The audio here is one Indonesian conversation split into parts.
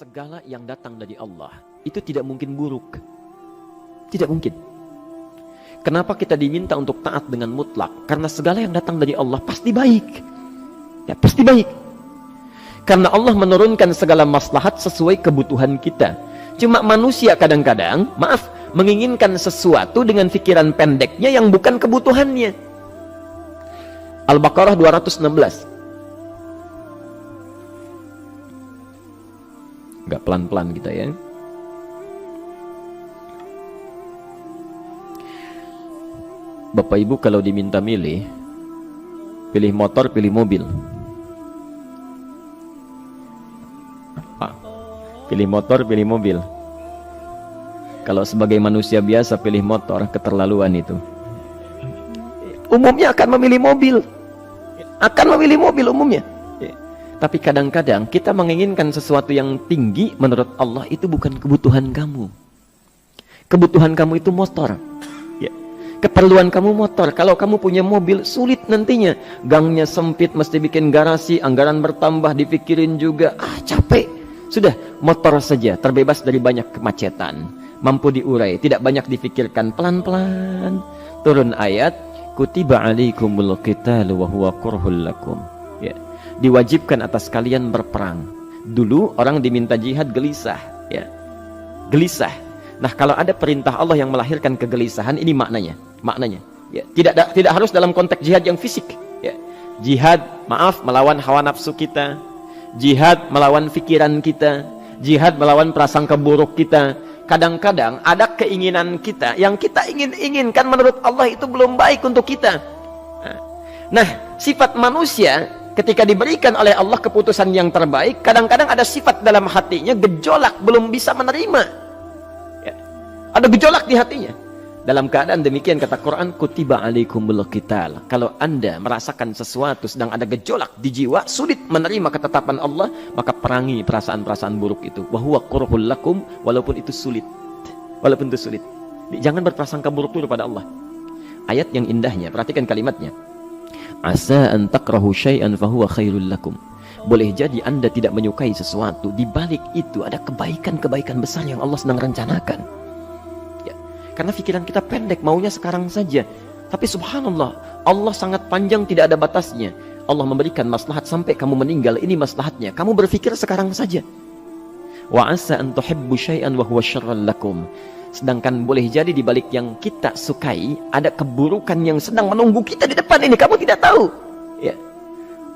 segala yang datang dari Allah itu tidak mungkin buruk. Tidak mungkin. Kenapa kita diminta untuk taat dengan mutlak? Karena segala yang datang dari Allah pasti baik. Ya, pasti baik. Karena Allah menurunkan segala maslahat sesuai kebutuhan kita. Cuma manusia kadang-kadang, menginginkan sesuatu dengan pikiran pendeknya yang bukan kebutuhannya. Al-Baqarah 216. Agak pelan-pelan kita ya. Bapak Ibu kalau diminta milih, pilih motor, pilih mobil. Pilih motor, pilih mobil. Kalau sebagai manusia biasa pilih motor, keterlaluan itu. Umumnya akan memilih mobil. Akan memilih mobil umumnya. Tapi kadang-kadang kita menginginkan sesuatu yang tinggi, menurut Allah itu bukan kebutuhan kamu. Kebutuhan kamu itu motor. Keperluan kamu motor. Kalau kamu punya mobil, sulit nantinya. Gangnya sempit, mesti bikin garasi, anggaran bertambah, dipikirin juga. Capek. Sudah, motor saja, terbebas dari banyak kemacetan. Mampu diurai, tidak banyak difikirkan. Pelan-pelan. Turun ayat, kutiba alaikumul qitalu wa huwa kurhul lakum. Ya. Diwajibkan atas kalian berperang. Dulu orang diminta jihad gelisah. Ya. Gelisah. Nah, kalau ada perintah Allah yang melahirkan kegelisahan, ini maknanya. Ya, tidak harus dalam konteks jihad yang fisik. Ya. Jihad, melawan hawa nafsu kita. Jihad melawan pikiran kita. Jihad melawan prasangka buruk kita. Kadang-kadang ada keinginan kita yang kita inginkan menurut Allah itu belum baik untuk kita. Nah, sifat manusia ketika diberikan oleh Allah keputusan yang terbaik, kadang-kadang ada sifat dalam hatinya gejolak, belum bisa menerima. Ya. Ada gejolak di hatinya. Dalam keadaan demikian kata Quran, kutiba alaikumul qital. Kalau Anda merasakan sesuatu sedang ada gejolak di jiwa, sulit menerima ketetapan Allah, maka perangi perasaan-perasaan buruk itu. Wa huwa kurhul lakum, walaupun itu sulit. Walaupun itu sulit. Jangan berprasangka buruk dulu pada Allah. Ayat yang indahnya, perhatikan kalimatnya. Asa an takrahu syai'an fahuwa khairul lakum. Boleh jadi Anda tidak menyukai sesuatu, di balik itu ada kebaikan-kebaikan besar yang Allah sedang rencanakan. Karena pikiran kita pendek, maunya sekarang saja. Tapi subhanallah, Allah sangat panjang, tidak ada batasnya. Allah memberikan maslahat sampai kamu meninggal, ini maslahatnya. Kamu berpikir sekarang saja. Wa asa an tuhibbu syai'an wa huwa syarrul lakum. Sedangkan boleh jadi di balik yang kita sukai ada keburukan yang sedang menunggu kita di depan ini, kamu tidak tahu. Ya.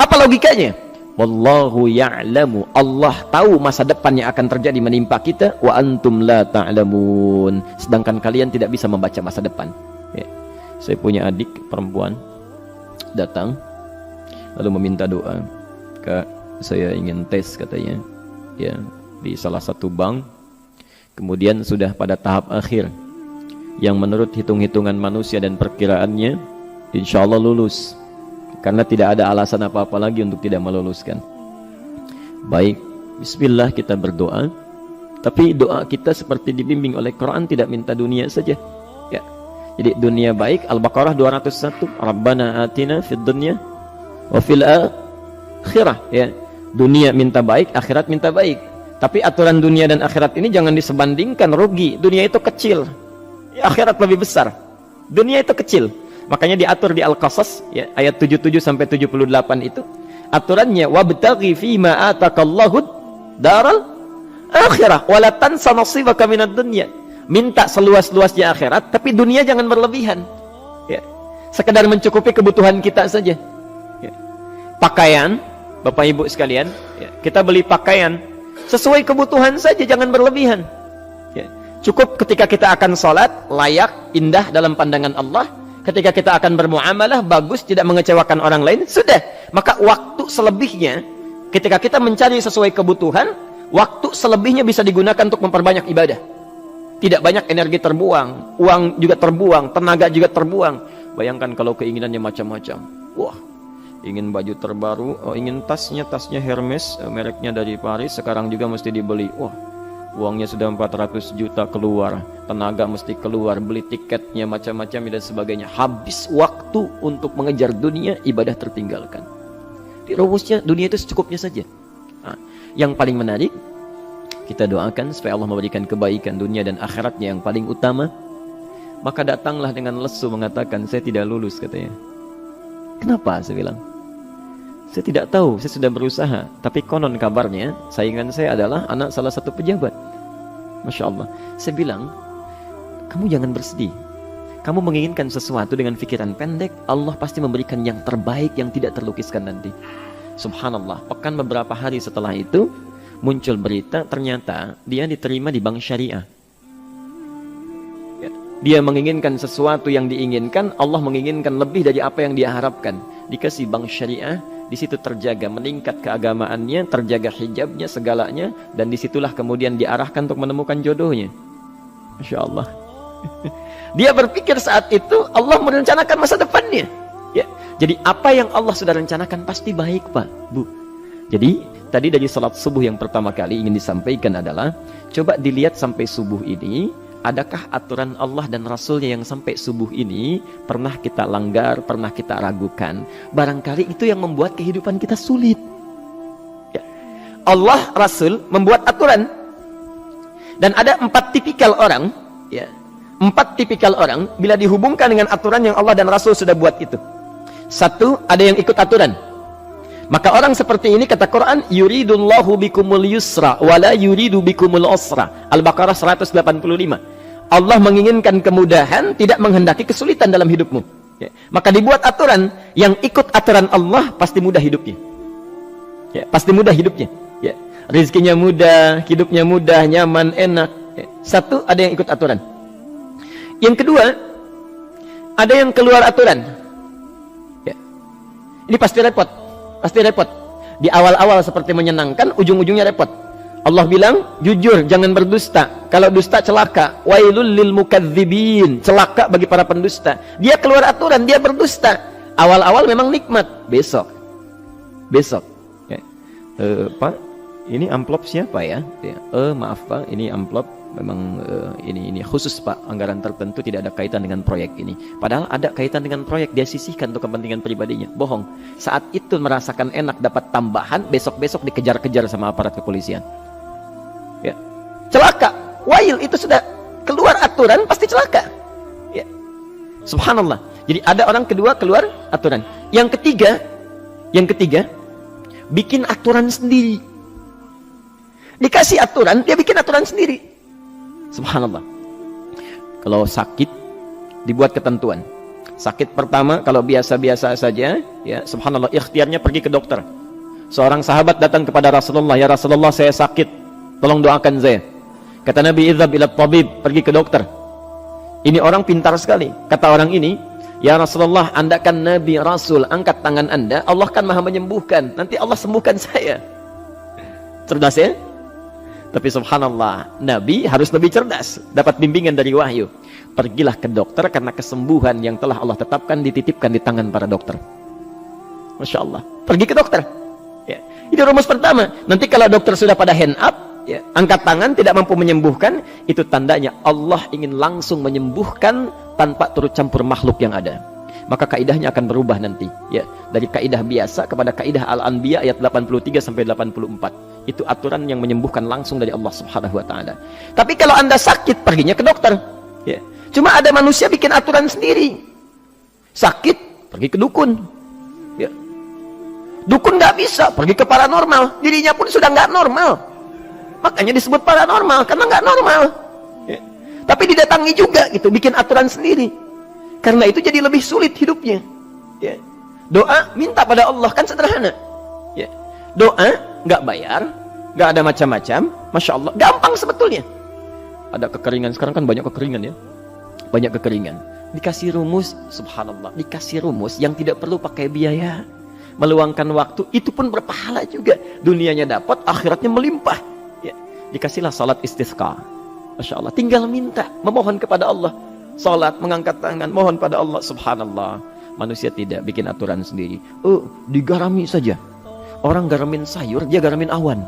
Apa logikanya? Wallahu ya'lamu. Allah tahu masa depan yang akan terjadi menimpa kita. Wa antum la ta'lamun. Sedangkan kalian tidak bisa membaca masa depan. Ya. Saya punya adik perempuan datang lalu meminta doa. Kak, saya ingin tes katanya. Ya, di salah satu bank. Kemudian sudah pada tahap akhir yang menurut hitung-hitungan manusia dan perkiraannya insya Allah lulus. Karena tidak ada alasan apa-apa lagi untuk tidak meluluskan. Baik, bismillah kita berdoa. Tapi doa kita seperti dibimbing oleh Quran, tidak minta dunia saja. Ya. Jadi dunia baik, Al-Baqarah 201. Rabbana atina fid dunya wa fil akhirah. Ya. Dunia minta baik, akhirat minta baik. Tapi aturan dunia dan akhirat ini jangan disebandingkan, rugi. Dunia itu kecil, ya, akhirat lebih besar. Dunia itu kecil. Makanya diatur di Al-Qasas ya, ayat 77 sampai 78 itu aturannya wabtaghi fima atakallahu daral akhirah wala tansa nasibaka minad dunya. Minta seluas-luasnya akhirat, tapi dunia jangan berlebihan. Ya. Sekedar mencukupi kebutuhan kita saja. Ya. Pakaian, Bapak Ibu sekalian, ya, kita beli pakaian sesuai kebutuhan saja, jangan berlebihan. Ya. Cukup ketika kita akan sholat, layak, indah dalam pandangan Allah. Ketika kita akan bermuamalah, bagus, tidak mengecewakan orang lain, sudah. Maka waktu selebihnya, ketika kita mencari sesuai kebutuhan, waktu selebihnya bisa digunakan untuk memperbanyak ibadah. Tidak banyak energi terbuang, uang juga terbuang, tenaga juga terbuang. Bayangkan kalau keinginannya macam-macam. Wah, ingin baju terbaru, ingin tasnya Hermes, mereknya dari Paris, sekarang juga mesti dibeli. Wah, uangnya sudah 400 juta keluar, tenaga mesti keluar, beli tiketnya macam-macam dan sebagainya. Habis waktu untuk mengejar dunia, ibadah tertinggalkan. Di rumusnya dunia itu secukupnya saja. Nah, yang paling menarik, Kita doakan supaya Allah memberikan kebaikan dunia dan akhiratnya yang paling utama. Maka datanglah dengan lesu mengatakan, saya tidak lulus katanya. Kenapa? Saya bilang, saya tidak tahu, saya sudah berusaha. Tapi konon kabarnya, saingan saya adalah anak salah satu pejabat. Masya Allah. Saya bilang, kamu jangan bersedih. Kamu menginginkan sesuatu dengan pikiran pendek, Allah pasti memberikan yang terbaik yang tidak terlukiskan nanti. Subhanallah, pekan beberapa hari setelah itu, muncul berita, ternyata dia diterima di bank syariah. Dia menginginkan sesuatu yang diinginkan, Allah menginginkan lebih dari apa yang dia harapkan. Dikasih bank syariah, di situ terjaga, meningkat keagamaannya, terjaga hijabnya, segalanya, dan disitulah kemudian diarahkan untuk menemukan jodohnya. Masya Allah. Dia berpikir saat itu Allah merencanakan masa depannya. Ya. Jadi apa yang Allah sudah rencanakan pasti baik, Pak, Bu. Jadi tadi dari salat subuh yang pertama kali ingin disampaikan adalah, coba dilihat sampai subuh ini, adakah aturan Allah dan Rasulnya yang sampai subuh ini pernah kita langgar, pernah kita ragukan? Barangkali itu yang membuat kehidupan kita sulit. Ya. Allah, Rasul membuat aturan. Dan ada 4 tipikal orang, ya, 4 tipikal orang bila dihubungkan dengan aturan yang Allah dan Rasul sudah buat itu. 1, ada yang ikut aturan. Maka orang seperti ini kata Quran, yuridullahu bikumul yusra wala yuridu bikumul usra. Al-Baqarah 185. Allah menginginkan kemudahan, tidak menghendaki kesulitan dalam hidupmu. Ya. Maka dibuat aturan, yang ikut aturan Allah pasti mudah hidupnya. Ya, pasti mudah hidupnya. Ya. Rizkinya mudah, hidupnya mudah, nyaman, enak. Ya. 1, ada yang ikut aturan. Yang kedua, ada yang keluar aturan. Ya. Ini pasti repot. Pasti repot. Di awal-awal seperti menyenangkan, ujung-ujungnya repot. Allah bilang, jujur, jangan berdusta. Kalau dusta celaka. Wailul lil mukadzibin. Celaka bagi para pendusta. Dia keluar aturan, dia berdusta. Awal-awal memang nikmat. Besok. Ya. Pak, ini amplop siapa ya? Ya. Maaf Pak, ini amplop memang ini khusus Pak, anggaran tertentu, tidak ada kaitan dengan proyek ini. Padahal ada kaitan dengan proyek, dia sisihkan untuk kepentingan pribadinya. Bohong. Saat itu merasakan enak dapat tambahan, besok-besok dikejar-kejar sama aparat kepolisian. Ya. Celaka. Wail, itu sudah keluar aturan pasti celaka. Ya. Subhanallah. Jadi ada orang kedua keluar aturan. Yang ketiga bikin aturan sendiri. Dikasih aturan, dia bikin aturan sendiri. Subhanallah. Kalau sakit, dibuat ketentuan. Sakit pertama, kalau biasa-biasa saja, ya, subhanallah, ikhtiarnya pergi ke dokter. Seorang sahabat datang kepada Rasulullah, ya Rasulullah, saya sakit, tolong doakan saya. Kata Nabi, idhab ila tabib, pergi ke dokter. Ini orang pintar sekali. Kata orang ini, ya Rasulullah, Anda kan Nabi Rasul, angkat tangan Anda, Allah kan maha menyembuhkan, nanti Allah sembuhkan saya. Cerdas ya? Tapi subhanallah, Nabi harus lebih cerdas, dapat bimbingan dari wahyu. Pergilah ke dokter karena kesembuhan yang telah Allah tetapkan dititipkan di tangan para dokter. Masya Allah, pergi ke dokter. Ya. Itu rumus pertama. Nanti kalau dokter sudah pada hand up, ya, angkat tangan, tidak mampu menyembuhkan, itu tandanya Allah ingin langsung menyembuhkan tanpa turut campur makhluk yang ada. Maka kaidahnya akan berubah nanti, ya, dari kaidah biasa kepada kaidah Al-Anbiya ayat 83 sampai 84. Itu aturan yang menyembuhkan langsung dari Allah Subhanahu wa taala. Tapi kalau Anda sakit, perginya ke dokter. Ya. Cuma ada manusia bikin aturan sendiri. Sakit, pergi ke dukun. Ya. Dukun nggak bisa, pergi ke paranormal. Dirinya pun sudah nggak normal. Makanya disebut paranormal, karena nggak normal. Ya. Tapi didatangi juga, gitu, bikin aturan sendiri. Karena itu jadi lebih sulit hidupnya. Ya. Doa, minta pada Allah, kan sederhana. Ya. Doa, nggak bayar, nggak ada macam-macam, Masya Allah, gampang sebetulnya. Ada kekeringan, sekarang kan banyak kekeringan ya, banyak kekeringan. Dikasih rumus, subhanallah, dikasih rumus yang tidak perlu pakai biaya, meluangkan waktu, itu pun berpahala juga. Dunianya dapat, akhiratnya melimpah. Ya. Dikasihlah salat istisqa, Masya Allah, tinggal minta, memohon kepada Allah. Salat, mengangkat tangan, mohon pada Allah, subhanallah. Manusia tidak bikin aturan sendiri. Digarami saja. Orang garamin sayur, dia garamin awan.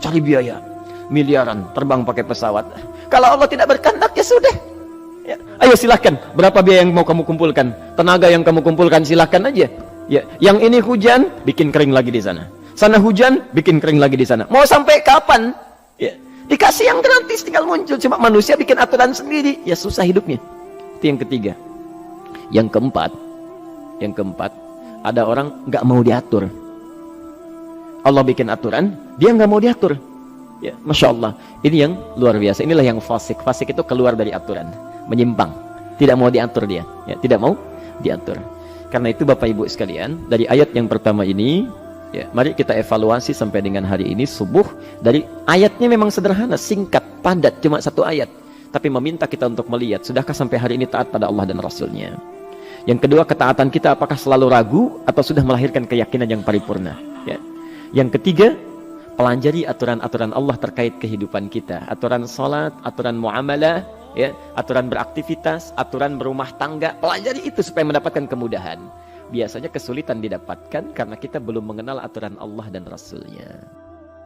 Cari biaya miliaran, terbang pakai pesawat. Kalau Allah tidak berkehendak, ya sudah. Ya. Ayo silahkan, berapa biaya yang mau kamu kumpulkan, tenaga yang kamu kumpulkan, silahkan aja. Ya. Yang ini hujan, bikin kering lagi di sana. Sana hujan, bikin kering lagi di sana. Mau sampai kapan? Ya. Dikasih yang gratis tinggal muncul, cuma manusia bikin aturan sendiri, ya susah hidupnya. Itu yang ketiga. Yang keempat, ada orang nggak mau diatur. Allah bikin aturan, dia nggak mau diatur. Ya, Masya Allah, ini yang luar biasa. Inilah yang fasik. Fasik itu keluar dari aturan, menyimpang, tidak mau diatur dia. Ya, tidak mau diatur. Karena itu Bapak Ibu sekalian, dari ayat yang pertama ini, ya, mari kita evaluasi sampai dengan hari ini subuh. Dari ayatnya memang sederhana, singkat, padat, cuma satu ayat. Tapi meminta kita untuk melihat, sudahkah sampai hari ini taat pada Allah dan Rasulnya? Yang kedua, ketaatan kita apakah selalu ragu atau sudah melahirkan keyakinan yang paripurna? Ya. Yang ketiga, pelajari aturan-aturan Allah terkait kehidupan kita. Aturan sholat, aturan muamalah, ya, aturan beraktivitas, aturan berumah tangga. Pelajari itu supaya mendapatkan kemudahan. Biasanya kesulitan didapatkan karena kita belum mengenal aturan Allah dan Rasulnya.